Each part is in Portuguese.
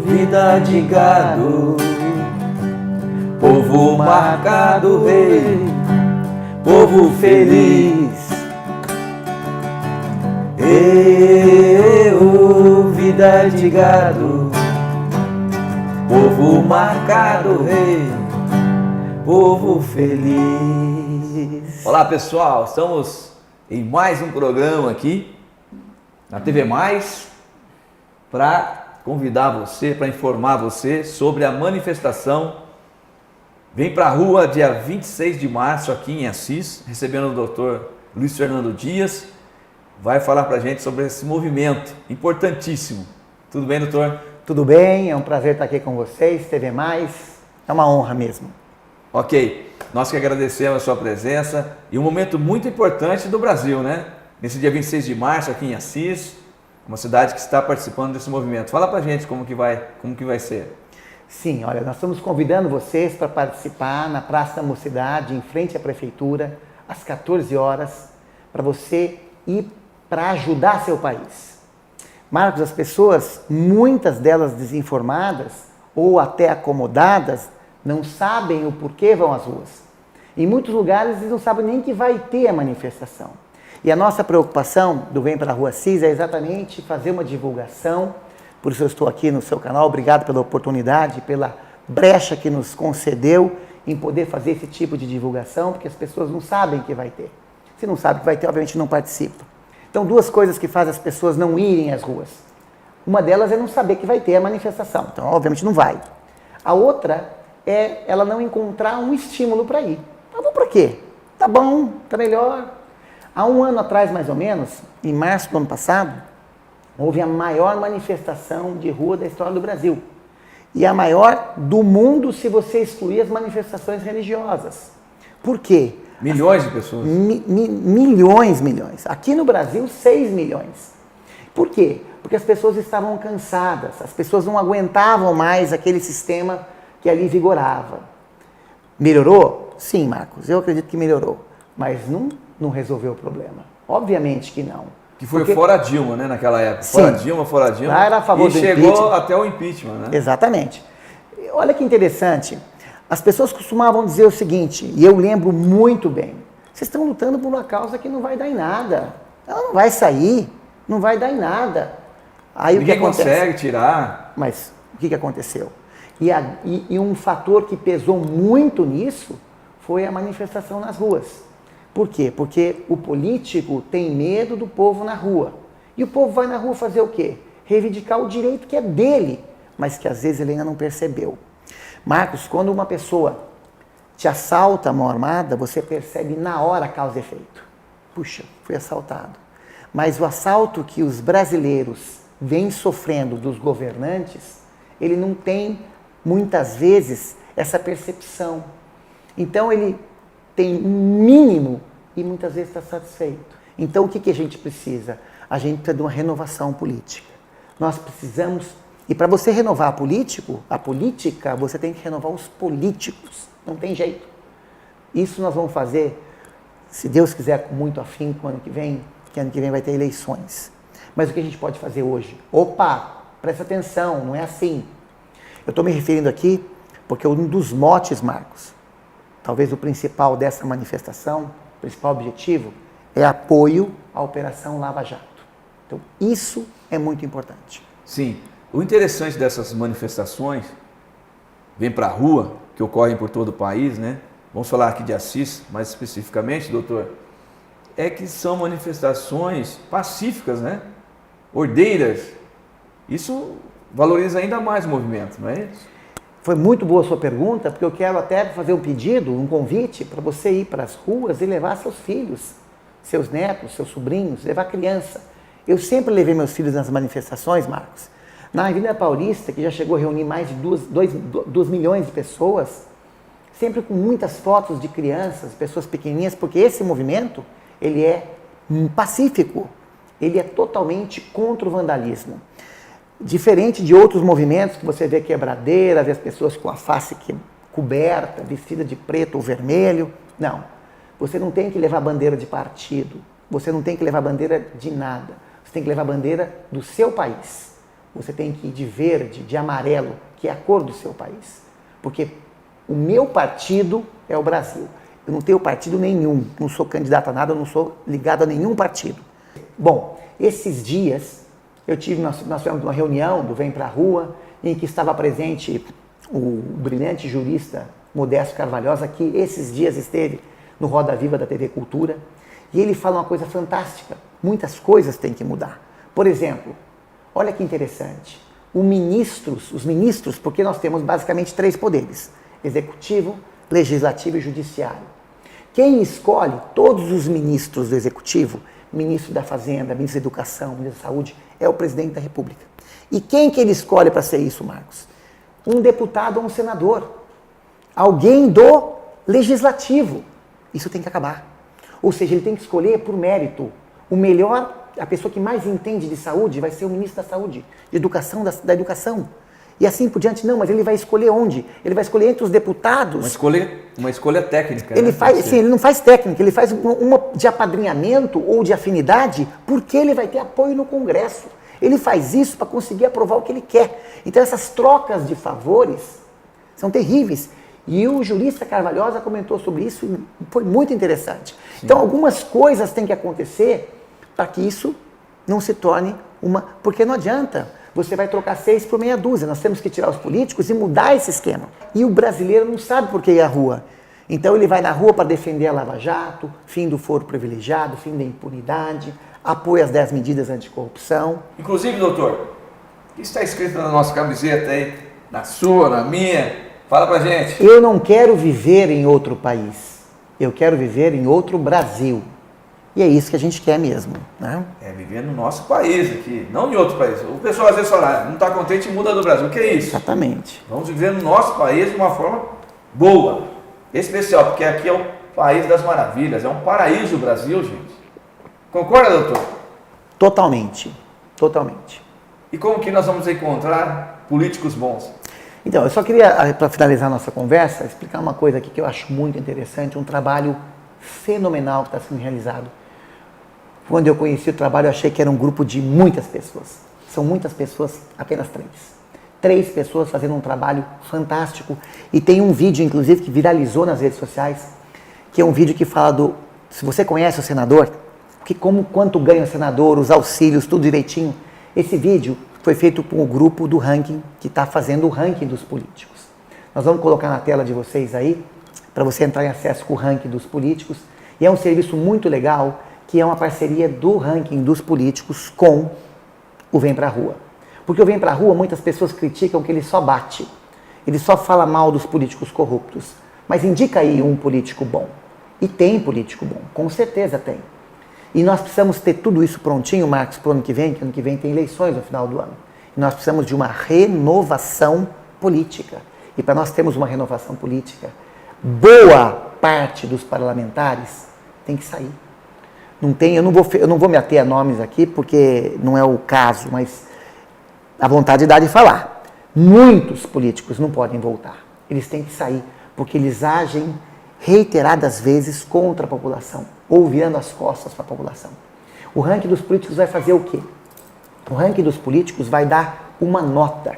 Vida de gado, povo marcado rei, povo feliz. Vida de gado, povo marcado rei, povo feliz. Olá pessoal, estamos em mais um programa aqui na TV Mais para convidar você, para informar você sobre a manifestação. Vem para a rua dia 26 de março aqui em Assis, recebendo o Dr. Luiz Fernando Dias. Vai falar para a gente sobre esse movimento importantíssimo. Tudo bem, doutor? Tudo bem, é um prazer estar aqui com vocês, TV Mais, é uma honra mesmo. Ok, nós que agradecemos a sua presença e um momento muito importante do Brasil, né? Nesse dia 26 de março aqui em Assis, uma cidade que está participando desse movimento. Fala pra gente como que vai ser. Sim, olha, nós estamos convidando vocês para participar na Praça da Mocidade, em frente à Prefeitura, às 14 horas, para você ir para ajudar seu país. Marcos, as pessoas, muitas delas desinformadas ou até acomodadas, não sabem o porquê vão às ruas. Em muitos lugares eles não sabem nem que vai ter a manifestação. E a nossa preocupação do Vem para a Rua Assis é exatamente fazer uma divulgação. Por isso eu estou aqui no seu canal. Obrigado pela oportunidade, pela brecha que nos concedeu em poder fazer esse tipo de divulgação, porque as pessoas não sabem que vai ter. Se não sabe que vai ter, obviamente não participam. Então, duas coisas que fazem as pessoas não irem às ruas. Uma delas é não saber que vai ter a manifestação. Então, obviamente não vai. A outra é ela não encontrar um estímulo para ir. Ah, vou para quê? Tá bom, tá melhor. Há um ano atrás, mais ou menos, em março do ano passado, houve a maior manifestação de rua da história do Brasil. E a maior do mundo se você excluir as manifestações religiosas. Por quê? Milhões de pessoas. Milhões. Aqui no Brasil, 6 milhões. Por quê? Porque as pessoas estavam cansadas, as pessoas não aguentavam mais aquele sistema que ali vigorava. Melhorou? Sim, Marcos, eu acredito que melhorou. Mas não resolveu o problema. Obviamente que não. Que foi fora Dilma, né, naquela época. Sim. Fora Dilma. Lá era a favor e do chegou impeachment. até o impeachment, né? Exatamente. Olha que interessante. As pessoas costumavam dizer o seguinte, e eu lembro muito bem. Vocês estão lutando por uma causa que não vai dar em nada. Ela não vai sair, não vai dar em nada. Aí Ninguém o que acontece? consegue tirar. Mas o que aconteceu? E um fator que pesou muito nisso foi a manifestação nas ruas. Por quê? Porque o político tem medo do povo na rua. E o povo vai na rua fazer o quê? Reivindicar o direito que é dele, mas que às vezes ele ainda não percebeu. Marcos, quando uma pessoa te assalta a mão armada, você percebe na hora a causa e efeito. Puxa, fui assaltado. Mas o assalto que os brasileiros vêm sofrendo dos governantes, ele não tem, muitas vezes, essa percepção. Então ele tem um mínimo e muitas vezes está satisfeito. Então o que a gente precisa? A gente precisa de uma renovação política. Nós precisamos, e para você renovar a política, você tem que renovar os políticos. Não tem jeito. Isso nós vamos fazer, se Deus quiser, com muito afinco, ano que vem vai ter eleições. Mas o que a gente pode fazer hoje? Opa, presta atenção, não é assim. Eu estou me referindo aqui porque um dos motes, Marcos, talvez o principal dessa manifestação, o principal objetivo, é apoio à Operação Lava Jato. Então, isso é muito importante. Sim. O interessante dessas manifestações, vem para a rua, que ocorrem por todo o país, né? Vamos falar aqui de Assis, mais especificamente, doutor, é que são manifestações pacíficas, né? Ordeiras. Isso valoriza ainda mais o movimento, não é isso? Foi muito boa a sua pergunta, porque eu quero até fazer um pedido, um convite para você ir para as ruas e levar seus filhos, seus netos, seus sobrinhos, levar criança. Eu sempre levei meus filhos nas manifestações, Marcos. Na Avenida Paulista, que já chegou a reunir mais de 2 milhões de pessoas, sempre com muitas fotos de crianças, pessoas pequenininhas, porque esse movimento, ele é pacífico, ele é totalmente contra o vandalismo. Diferente de outros movimentos que você vê quebradeira, vê as pessoas com a face coberta, vestida de preto ou vermelho. Não. Você não tem que levar bandeira de partido. Você não tem que levar bandeira de nada. Você Você tem que levar a bandeira do seu país. Você tem que ir de verde, de amarelo, que é a cor do seu país. Porque o meu partido é o Brasil. Eu não tenho partido nenhum, não sou candidato a nada, eu não sou ligado a nenhum partido. Bom, esses dias nós tivemos uma reunião do Vem Pra Rua, em que estava presente o brilhante jurista Modesto Carvalhosa, que esses dias esteve no Roda Viva da TV Cultura, e ele fala uma coisa fantástica, muitas coisas têm que mudar. Por exemplo, olha que interessante, os ministros, porque nós temos basicamente 3 poderes, executivo, legislativo e judiciário. Quem escolhe todos os ministros do executivo, ministro da Fazenda, ministro da Educação, ministro da Saúde, é o presidente da República. E quem que ele escolhe para ser isso, Marcos? Um deputado ou um senador. Alguém do legislativo. Isso tem que acabar. Ou seja, ele tem que escolher por mérito. O melhor, a pessoa que mais entende de saúde vai ser o ministro da Saúde, de Educação, da Educação. E assim por diante, não, mas ele vai escolher onde? Ele vai escolher entre os deputados. Uma escolha técnica. Ele faz, sim, ele não faz técnica, ele faz uma de apadrinhamento ou de afinidade, porque ele vai ter apoio no Congresso. Ele faz isso para conseguir aprovar o que ele quer. Então essas trocas de favores são terríveis. E o jurista Carvalhosa comentou sobre isso e foi muito interessante. Sim. Então algumas coisas têm que acontecer para que isso não se torne uma... Porque não adianta, você vai trocar 6 por meia dúzia. Nós temos que tirar os políticos e mudar esse esquema. E o brasileiro não sabe por que ir à rua. Então ele vai na rua para defender a Lava Jato, fim do foro privilegiado, fim da impunidade, apoio às 10 medidas anticorrupção. Inclusive, doutor, o que está escrito na nossa camiseta aí? Na sua, na minha? Fala pra gente. Eu não quero viver em outro país. Eu quero viver em outro Brasil. E é isso que a gente quer mesmo, né? É viver no nosso país aqui, não em outro país. O pessoal às vezes fala, não está contente e muda do Brasil. O que é isso? Exatamente. Vamos viver no nosso país de uma forma boa, especial, porque aqui é o país das maravilhas, é um paraíso o Brasil, gente. Concorda, doutor? Totalmente, totalmente. E como que nós vamos encontrar políticos bons? Então, eu só queria, para finalizar a nossa conversa, explicar uma coisa aqui que eu acho muito interessante, um trabalho fenomenal que está sendo realizado. Quando eu conheci o trabalho, eu achei que era um grupo de muitas pessoas. São muitas pessoas, apenas 3. 3 pessoas fazendo um trabalho fantástico. E tem um vídeo, inclusive, que viralizou nas redes sociais, que é um vídeo que fala do... Se você conhece o senador, quanto ganha o senador, os auxílios, tudo direitinho. Esse vídeo foi feito com o grupo do ranking, que está fazendo o ranking dos políticos. Nós vamos colocar na tela de vocês aí, para você entrar em acesso com o ranking dos políticos. E é um serviço muito legal, que é uma parceria do ranking dos políticos com o Vem Pra Rua. Porque o Vem Pra Rua, muitas pessoas criticam que ele só bate. Ele só fala mal dos políticos corruptos. Mas indica aí um político bom. E tem político bom, com certeza tem. E nós precisamos ter tudo isso prontinho, Marcos, para o ano que vem tem eleições no final do ano. E nós precisamos de uma renovação política. E para nós termos uma renovação política, boa parte dos parlamentares tem que sair. Eu não vou me ater a nomes aqui, porque não é o caso, mas a vontade dá de falar. Muitos políticos não podem voltar. Eles têm que sair, porque eles agem reiteradas vezes contra a população, ou virando as costas para a população. O ranking dos políticos vai fazer o quê? O ranking dos políticos vai dar uma nota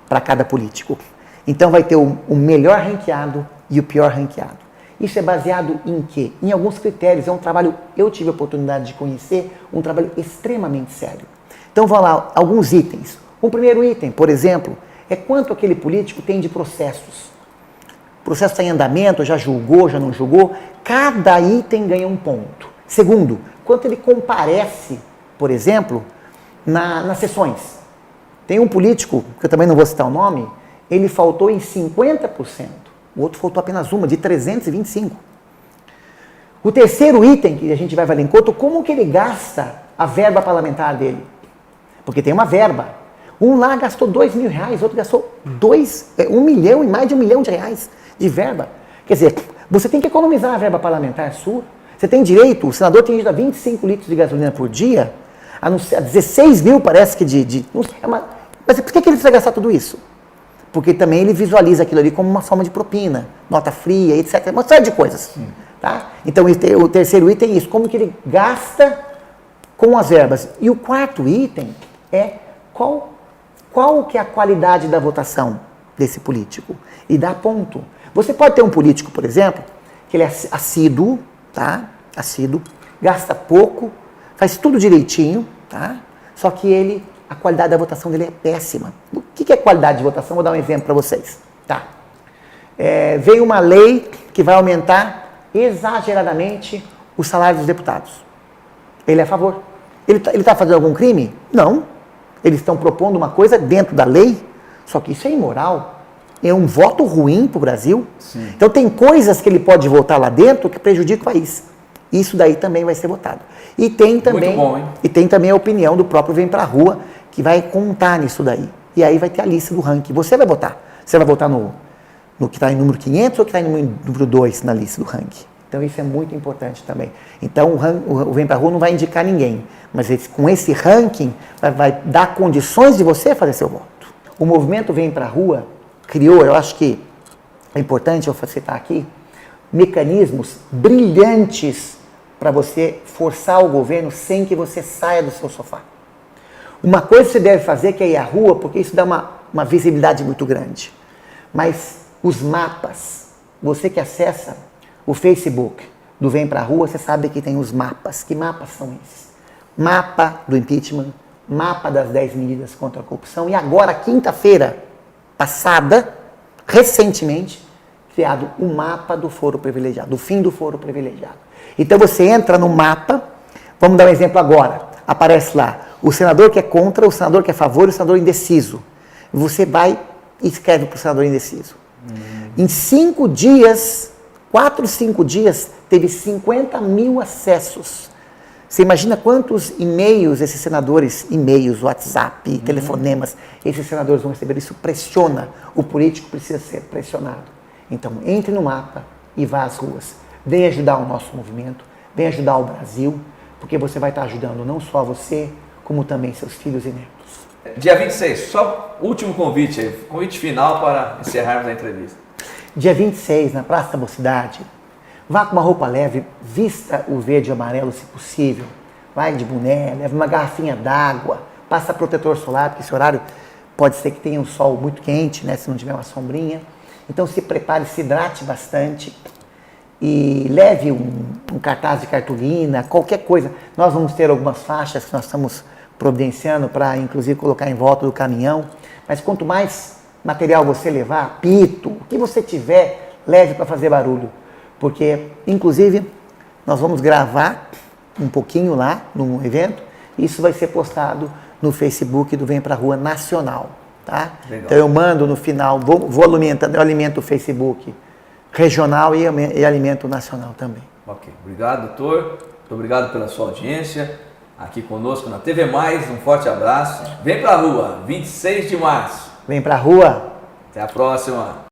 para cada político. Então vai ter o melhor ranqueado e o pior ranqueado. Isso é baseado em quê? Em alguns critérios. É um trabalho, eu tive a oportunidade de conhecer, um trabalho extremamente sério. Então vão lá alguns itens. Um primeiro item, por exemplo, é quanto aquele político tem de processos. O processo está em andamento, já julgou, já não julgou. Cada item ganha um ponto. Segundo, quanto ele comparece, por exemplo, nas sessões. Tem um político, que eu também não vou citar o nome, ele faltou em 50%. O outro faltou apenas uma, de 325. O terceiro item que a gente vai valer em conta, como que ele gasta a verba parlamentar dele? Porque tem uma verba. Um lá gastou R$2.000, outro gastou 1 milhão e mais de R$1 milhão de verba. Quer dizer, você tem que economizar a verba parlamentar sua. Você tem direito, o senador tem direito a 25 litros de gasolina por dia, a 16 mil parece que mas por que ele precisa gastar tudo isso? Porque também ele visualiza aquilo ali como uma forma de propina, nota fria, etc. Uma série de coisas. Tá? Então o terceiro item é isso, como que ele gasta com as verbas. E o quarto item é qual que é a qualidade da votação desse político. E dá ponto. Você pode ter um político, por exemplo, que ele é assíduo, tá? Assíduo, gasta pouco, faz tudo direitinho, tá? Só que a qualidade da votação dele é péssima. O que é qualidade de votação? Vou dar um exemplo para vocês. Tá? Veio uma lei que vai aumentar exageradamente o salário dos deputados. Ele é a favor. Ele está fazendo algum crime? Não. Eles estão propondo uma coisa dentro da lei, só que isso é imoral. É um voto ruim para o Brasil. Sim. Então tem coisas que ele pode votar lá dentro que prejudicam o país. Isso daí também vai ser votado. E tem também, muito bom, hein? E tem também a opinião do próprio Vem Pra Rua, que vai contar nisso daí. E aí vai ter a lista do ranking. Você vai votar. Você vai votar no que está em número 500 ou que está em número 2 na lista do ranking. Então isso é muito importante também. Então o Vem Pra Rua não vai indicar ninguém, mas com esse ranking vai dar condições de você fazer seu voto. O movimento Vem Pra Rua criou, eu acho que é importante eu citar aqui, mecanismos brilhantes para você forçar o governo sem que você saia do seu sofá. Uma coisa que você deve fazer que é ir à rua, porque isso dá uma visibilidade muito grande. Mas os mapas, você que acessa o Facebook do Vem Pra Rua, você sabe que tem os mapas. Que mapas são esses? Mapa do impeachment, mapa das 10 medidas contra a corrupção e agora, quinta-feira passada, recentemente, criado o mapa do foro privilegiado, do fim do foro privilegiado. Então você entra no mapa, vamos dar um exemplo agora, aparece lá o senador que é contra, o senador que é a favor e o senador indeciso. Você vai e escreve para o senador indeciso. Em 5 dias, 4, 5 dias, teve 50 mil acessos. Você imagina quantos e-mails esses senadores, e-mails, WhatsApp, telefonemas, esses senadores vão receber? Isso pressiona, o político precisa ser pressionado. Então, entre no mapa e vá às ruas. Venha ajudar o nosso movimento, venha ajudar o Brasil, porque você vai estar ajudando não só você, como também seus filhos e netos. Dia 26, só último convite aí, convite final para encerrarmos a entrevista. Dia 26, na Praça da Mocidade, vá com uma roupa leve, vista o verde e amarelo se possível, vai de boné, leve uma garrafinha d'água, passa protetor solar, porque esse horário pode ser que tenha um sol muito quente, né, se não tiver uma sombrinha. Então se prepare, se hidrate bastante e leve um cartaz de cartolina, qualquer coisa. Nós vamos ter algumas faixas que nós estamos providenciando para, inclusive, colocar em volta do caminhão. Mas quanto mais material você levar, apito, o que você tiver, leve para fazer barulho. Porque, inclusive, nós vamos gravar um pouquinho lá no evento e isso vai ser postado no Facebook do Vem Pra Rua Nacional. Tá? Então eu mando no final, vou alimentando, eu alimento o Facebook regional e alimento o nacional também. Ok, obrigado, doutor. Muito obrigado pela sua audiência aqui conosco na TV Mais. Um forte abraço. Vem Pra Rua, 26 de março. Vem Pra Rua. Até a próxima.